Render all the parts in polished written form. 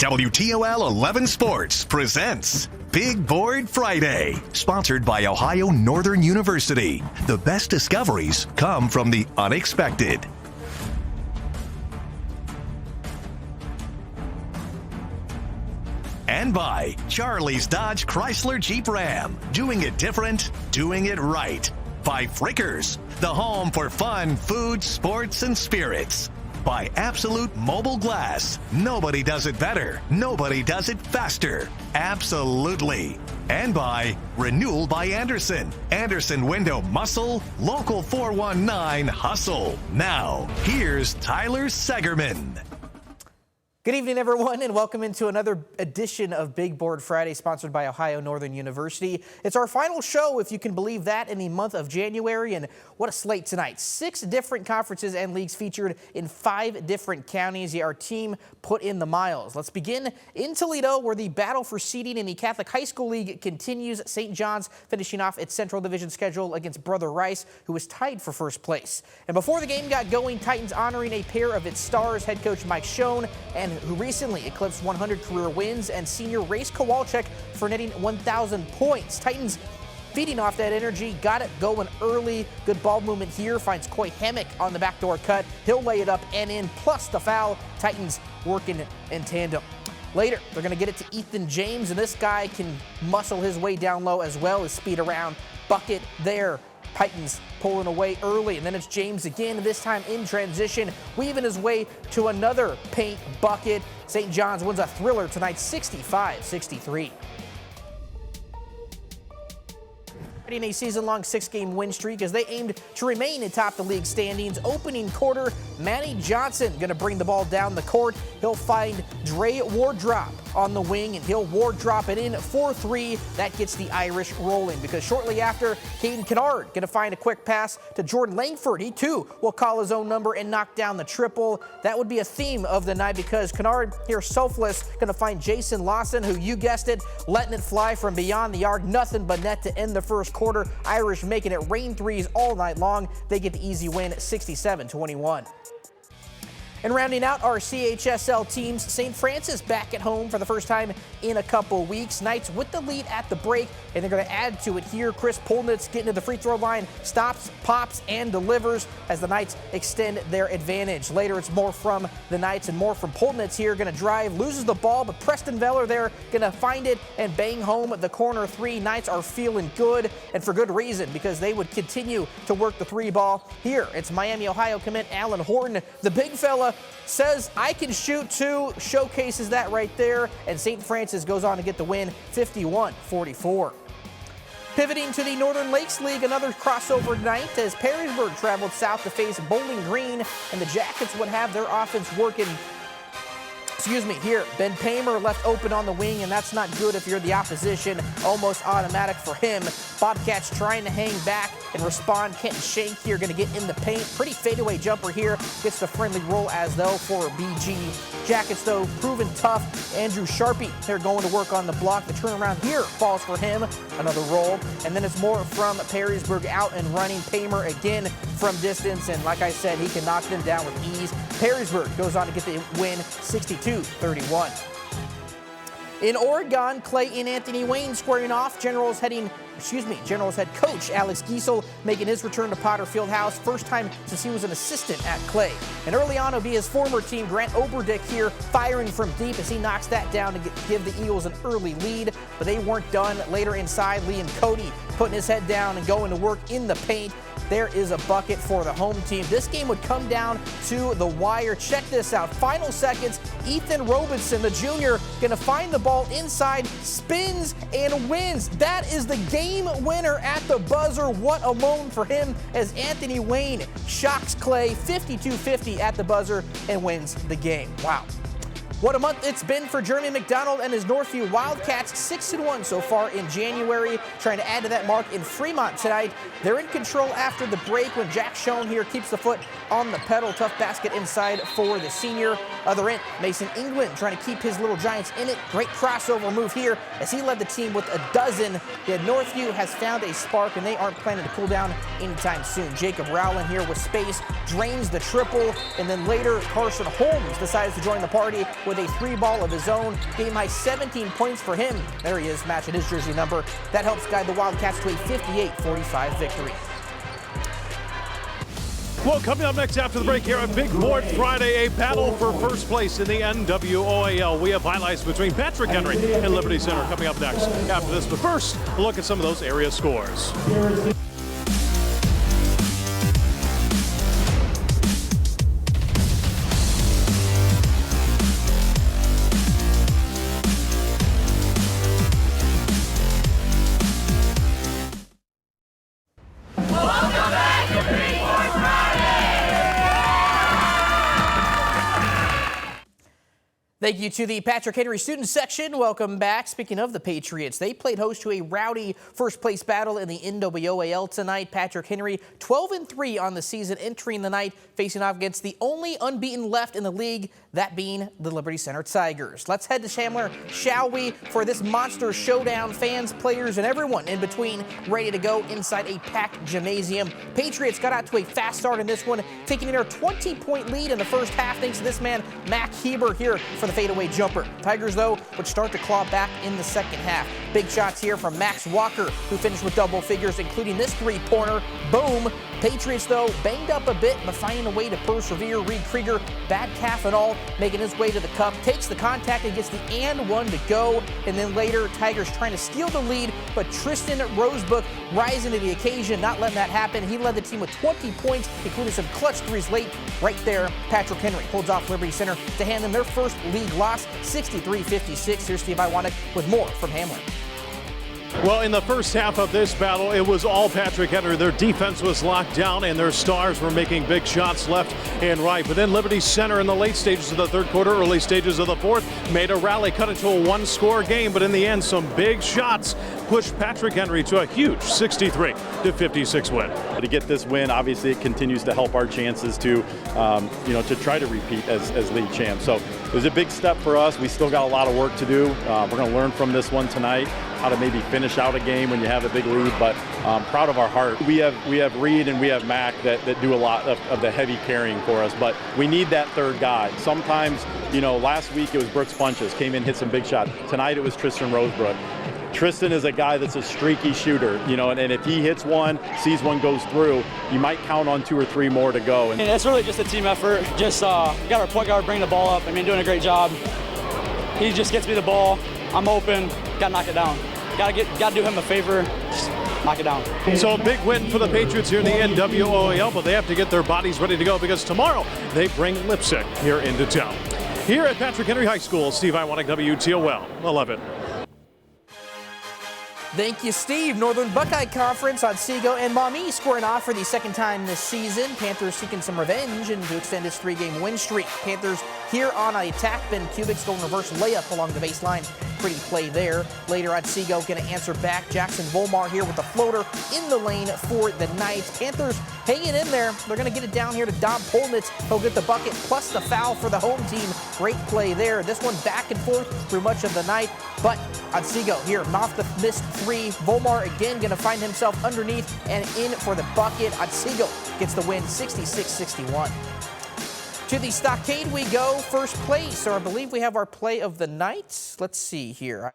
WTOL 11 Sports presents Big Board Friday, sponsored by Ohio Northern University. The best discoveries come from the unexpected. And by Charlie's Dodge Chrysler Jeep Ram. Doing it different, doing it right. By Frickers, the home for fun, food, sports, and spirits. By Absolute Mobile Glass. Nobody does it better. Nobody does it faster. Absolutely. And by Renewal by Andersen. Andersen Window Muscle. Local 419 Hustle. Now, here's Tyler Segerman. Good evening, everyone, and welcome into another edition of Big Board Friday, sponsored by Ohio Northern University. It's our final show, if you can believe that, in the month of January, and what a slate tonight. 6 different conferences and leagues featured in 5 different counties. Our team put in the miles. Let's begin in Toledo, where the battle for seeding in the Catholic High School League continues. St. John's finishing off its Central Division schedule against Brother Rice, who was tied for first place. And before the game got going, Titans honoring a pair of its stars, head coach Mike Schoen, and who recently eclipsed 100 career wins, and senior Race Kowalczyk for netting 1,000 points. Titans feeding off that energy, got it going early. Good ball movement here, finds Coy Hammock on the backdoor cut. He'll lay it up and in, plus the foul. Titans working in tandem. Later, they're going to get it to Ethan James, and this guy can muscle his way down low as well as speed around. Bucket there. Titans pulling away early, and then it's James again, this time in transition, weaving his way to another paint bucket. St. John's wins a thriller tonight, 65-63. In a season-long 6-game win streak as they aimed to remain atop the league standings. Opening quarter, Manny Johnson going to bring the ball down the court. He'll find Dre Wardrop on the wing, and he'll Wardrop it in for 3. That gets the Irish rolling, because shortly after, Caden Kennard going to find a quick pass to Jordan Langford. He too will call his own number and knock down the triple. That would be a theme of the night, because Kennard here selfless going to find Jason Lawson, who, you guessed it, letting it fly from beyond the arc. Nothing but net to end the first quarter. Irish making it rain threes all night long. They get the easy win, 67-21. And rounding out our CHSL teams, St. Francis back at home for the first time in a couple weeks. Knights with the lead at the break, and they're going to add to it here. Chris Polnitz getting to the free throw line, stops, pops, and delivers as the Knights extend their advantage. Later, it's more from the Knights and more from Polnitz here. Going to drive, loses the ball, but Preston Veller there going to find it and bang home the corner 3. Knights are feeling good, and for good reason, because they would continue to work the 3 ball. Here, it's Miami, Ohio commit Alan Horton. The big fella says, I can shoot too, showcases that right there, and St. Francis goes on to get the win, 51-44. Pivoting to the Northern Lakes League, another crossover night as Perrysburg traveled south to face Bowling Green, and the Jackets would have their offense working. Here, Ben Paymer left open on the wing, and that's not good if you're the opposition. Almost automatic for him. Bobcats trying to hang back and respond. Kenton Shank here going to get in the paint. Pretty fadeaway jumper here. Gets the friendly roll as though for BG. Jackets, though, proven tough. Andrew Sharpie, they're going to work on the block. The turnaround here falls for him. Another roll. And then it's more from Perrysburg out and running. Paymer again from distance. And like I said, he can knock them down with ease. Perrysburg goes on to get the win, 62-31. In Oregon, Clay and Anthony Wayne squaring off. Generals head coach Alex Giesel making his return to Potter Fieldhouse. First time since he was an assistant at Clay. And early on, it'll be his former team, Grant Oberdick here, firing from deep as he knocks that down to give the Eagles an early lead. But they weren't done. Later inside, Liam Cody putting his head down and going to work in the paint. There is a bucket for the home team. This game would come down to the wire. Check this out. Final seconds, Ethan Robinson, the junior, going to find the ball inside, spins, and wins. That is the game winner at the buzzer. What a loan for him as Anthony Wayne shocks Clay 52-50 at the buzzer and wins the game. Wow. What a month it's been for Jeremy McDonald and his Northview Wildcats, 6-1 so far in January, trying to add to that mark in Fremont tonight. They're in control after the break when Jack Schoen here keeps the foot on the pedal. Tough basket inside for the senior. Other end, Mason England trying to keep his Little Giants in it. Great crossover move here as he led the team with a dozen. Yet Northview has found a spark and they aren't planning to cool down anytime soon. Jacob Rowland here with space, drains the triple, and then later Carson Holmes decides to join the party with with a 3-ball of his own. Game high 17 points for him. There he is, matching his jersey number. That helps guide the Wildcats to a 58-45 victory. Well, coming up next after the break here on Big Board Friday, a battle for first place in the NWOAL. We have highlights between Patrick Henry and Liberty Center coming up next after this. But first, a look at some of those area scores. Thank you to the Patrick Henry student section. Welcome back. Speaking of the Patriots, they played host to a rowdy first place battle in the NWOAL tonight. Patrick Henry 12-3 on the season, entering the night facing off against the only unbeaten left in the league, that being the Liberty Center Tigers. Let's head to Chandler, shall we, for this monster showdown. Fans, players, and everyone in between ready to go inside a packed gymnasium. Patriots got out to a fast start in this one, taking their 20-point lead in the first half thanks to this man, Mac Heber, here for the fadeaway jumper. Tigers, though, would start to claw back in the second half. Big shots here from Max Walker, who finished with double figures, including this three-pointer. Boom. Patriots, though, banged up a bit, but finding a way to persevere. Reed Krieger, bad calf and all, making his way to the cup, takes the contact and gets the and one to go. And then later, Tigers trying to steal the lead, but Tristan Rosebrook rising to the occasion, not letting that happen. He led the team with 20 points, including some clutch threes late. Right there, Patrick Henry holds off Liberty Center to hand them their first league loss, 63-56. Here's Steve Iwanek with more from Hamlin. Well, in the first half of this battle, it was all Patrick Henry. Their defense was locked down, and their stars were making big shots left and right. But then Liberty Center in the late stages of the third quarter, early stages of the fourth, made a rally, cut it to a one-score game. But in the end, some big shots pushed Patrick Henry to a huge 63-56 win. To get this win, obviously, it continues to help our chances to, to try to repeat as league champs. So it was a big step for us. We still got a lot of work to do. We're going to learn from this one tonight, how to maybe finish out a game when you have a big lead, but proud of our heart. We have Reed and we have Mac that do a lot of the heavy carrying for us, but we need that third guy. Sometimes, last week it was Brooks Punches, came in, hit some big shots. Tonight it was Tristan Rosebrook. Tristan is a guy that's a streaky shooter, and if he hits one, sees one goes through, you might count on 2 or 3 more to go. And it's really just a team effort. Just got our point guard bringing the ball up. Doing a great job. He just gets me the ball. I'm open. Got to knock it down. Got to do him a favor. Just knock it down. So a big win for the Patriots here in the NWOAL, but they have to get their bodies ready to go because tomorrow they bring Lipsick here into town. Here at Patrick Henry High School, Steve Iwanek, WTOL 11. Thank you, Steve. Northern Buckeye Conference, Otsego and Maumee scoring off for the second time this season. Panthers seeking some revenge and to extend his 3-game win streak. Panthers here on an attack. Ben Kubik's going reverse layup along the baseline. Pretty play there. Later, Otsego going to answer back. Jackson Volmar here with the floater in the lane for the Knights. Panthers hanging in there. They're going to get it down here to Dom Polnitz. He'll get the bucket plus the foul for the home team. Great play there. This one back and forth through much of the night, but Otsego here off the missed 3. Volmar again going to find himself underneath and in for the bucket. Otsego gets the win 66-61. To the Stockade we go, first place. So I believe we have our play of the night. Let's see here.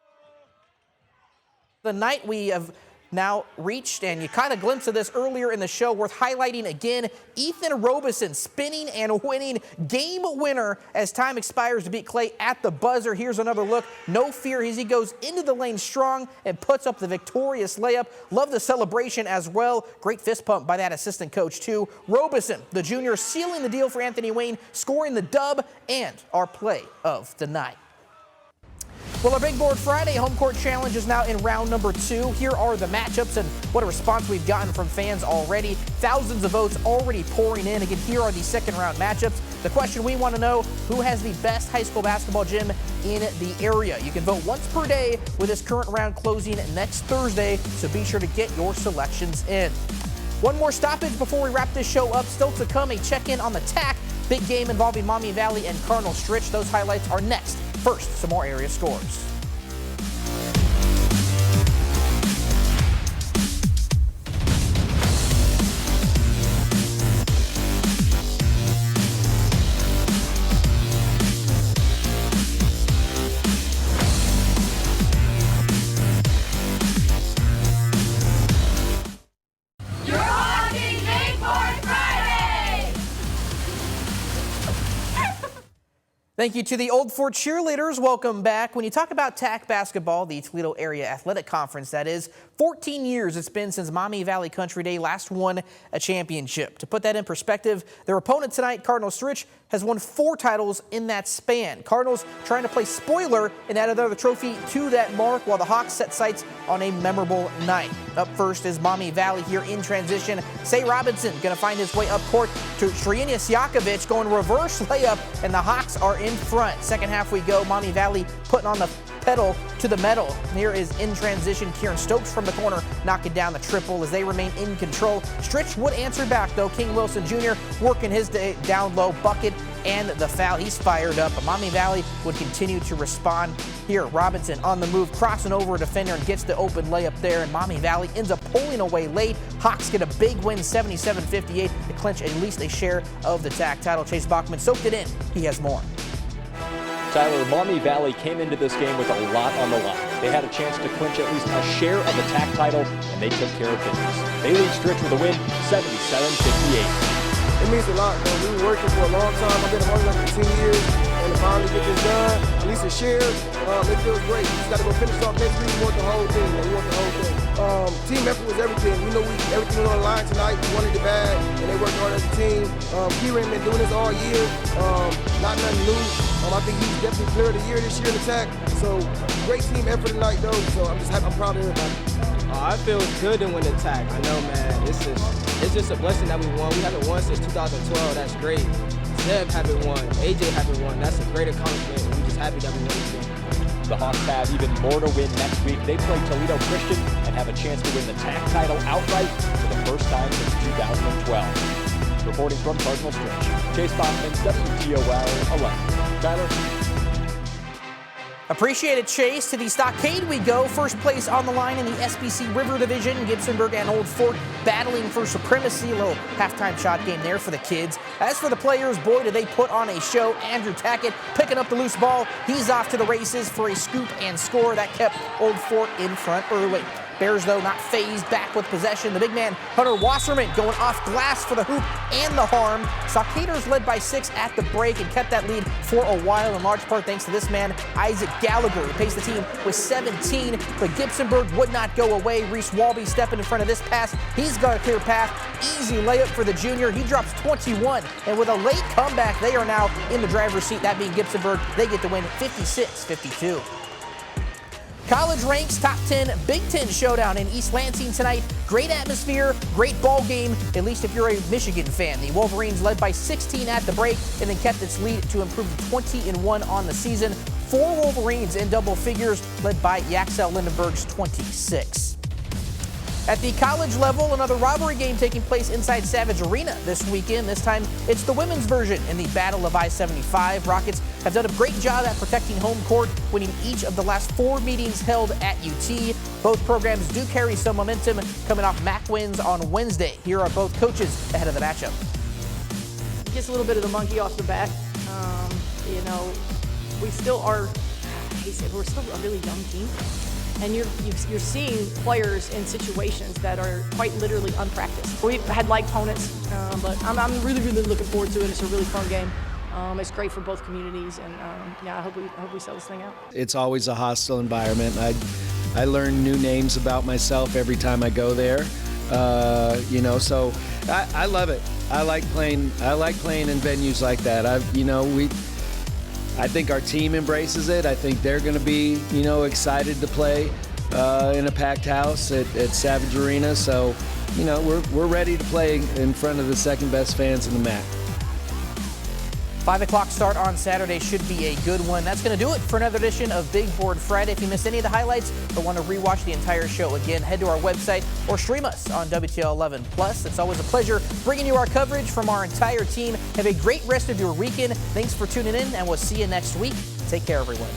The night we have now reached, and you caught a glimpse of this earlier in the show, worth highlighting again. Ethan Robeson spinning and winning game winner as time expires to beat Clay at the buzzer. Here's another look. No fear as he goes into the lane strong and puts up the victorious layup. Love the celebration as well. Great fist pump by that assistant coach too. Robeson, the junior, sealing the deal for Anthony Wayne, scoring the dub and our play of the night. Well, our Big Board Friday home court challenge is now in round number 2. Here are the matchups and what a response we've gotten from fans already. Thousands of votes already pouring in. Again, here are the second round matchups. The question we want to know, who has the best high school basketball gym in the area? You can vote once per day with this current round closing next Thursday, so be sure to get your selections in. One more stoppage before we wrap this show up. Still to come, a check-in on the TAC. Big game involving Maumee Valley and Cardinal Stritch. Those highlights are next. First, some more area scores. Thank you to the Old Fort cheerleaders. Welcome back. When you talk about TAC basketball, the Toledo Area Athletic Conference, that is, 14 years it's been since Maumee Valley Country Day last won a championship. To put that in perspective, their opponent tonight, Cardinal Stritch, has won 4 titles in that span. Cardinals trying to play spoiler and add another trophy to that mark, while the Hawks set sights on a memorable night. Up first is Maumee Valley here in transition. Say Robinson going to find his way up court to Shrinius Yakovic, going reverse layup, and the Hawks are in front. Second half we go. Maumee Valley putting on the pedal to the metal. Here is in transition Kieran Stokes from the corner, knocking down the triple as they remain in control. Stritch would answer back though. King Wilson Jr. working his down low bucket and the foul. He's fired up, but Maumee Valley would continue to respond. Here, Robinson on the move, crossing over a defender and gets the open layup there, and Maumee Valley ends up pulling away late. Hawks get a big win, 77-58, to clinch at least a share of the TAC title. Chase Bachman soaked it in. He has more. Tyler, Maumee Valley came into this game with a lot on the line. They had a chance to clinch at least a share of the TAC title, and they took care of business. They lead Stritch with a win, 77-58. It means a lot, man. We've been working for a long time. I've been a Maumee for 10 years, and to finally get this done, at least a share, it feels great. We just got to go finish off next week. We want the whole thing, man. We want the whole thing. Team effort was everything. We know everything was on the line tonight. We wanted it bad, and they worked hard as a team. Kieran been doing this all year. Not nothing new. I think he's definitely player of the year this year in the TAC. So great team effort tonight, though. So I'm just happy. I'm proud of everybody. I feel good to win the TAC. I know, man. It's just a blessing that we won. We haven't won since 2012. That's great. Zeb haven't won. AJ haven't won. That's a great accomplishment. We're just happy that we won this game. The Hawks have even more to win next week. They play Toledo Christian and have a chance to win the TAC title outright for the first time since 2012. Reporting from Cardinal Stritch, Chase Bachman, WTOL 11. Tyler? Appreciate it, Chase. To the Stockade we go. First place on the line in the SBC River Division. Gibsonburg and Old Fort battling for supremacy. A little halftime shot game there for the kids. As for the players, boy, did they put on a show. Andrew Tackett picking up the loose ball. He's off to the races for a scoop and score that kept Old Fort in front early. Bears, though, not phased, back with possession. The big man, Hunter Wasserman, going off glass for the hoop and the harm. Stockaders led by 6 at the break and kept that lead for a while, in large part thanks to this man, Isaac Gallagher, who paced the team with 17. But Gibsonburg would not go away. Reese Walby stepping in front of this pass. He's got a clear path. Easy layup for the junior. He drops 21. And with a late comeback, they are now in the driver's seat, that being Gibsonburg. They get the win 56-52. College ranks top 10 Big Ten showdown in East Lansing tonight. Great atmosphere, great ball game, at least if you're a Michigan fan. The Wolverines led by 16 at the break and then kept its lead to improve to 20-1 on the season. 4 Wolverines in double figures, led by Yaxel Lindenberg's 26. At the college level, another rivalry game taking place inside Savage Arena this weekend. This time, it's the women's version in the Battle of I-75. Rockets have done a great job at protecting home court, winning each of the last 4 meetings held at UT. Both programs do carry some momentum coming off MAC wins on Wednesday. Here are both coaches ahead of the matchup. Just a little bit of the monkey off the back. We still are, we're still a really young team. And you're seeing players in situations that are quite literally unpracticed. We've had light opponents, but I'm really, really looking forward to it. It's a really fun game. It's great for both communities, and I hope we sell this thing out. It's always a hostile environment. I learn new names about myself every time I go there. So I love it. I like playing in venues like that. I think our team embraces it. I think they're going to be, excited to play in a packed house at Savage Arena. So, we're ready to play in front of the second best fans in the MAC. 5 o'clock start on Saturday should be a good one. That's going to do it for another edition of Big Board Friday. If you missed any of the highlights or want to rewatch the entire show again, head to our website or stream us on WTL 11 Plus. It's always a pleasure bringing you our coverage from our entire team. Have a great rest of your weekend. Thanks for tuning in, and we'll see you next week. Take care, everyone.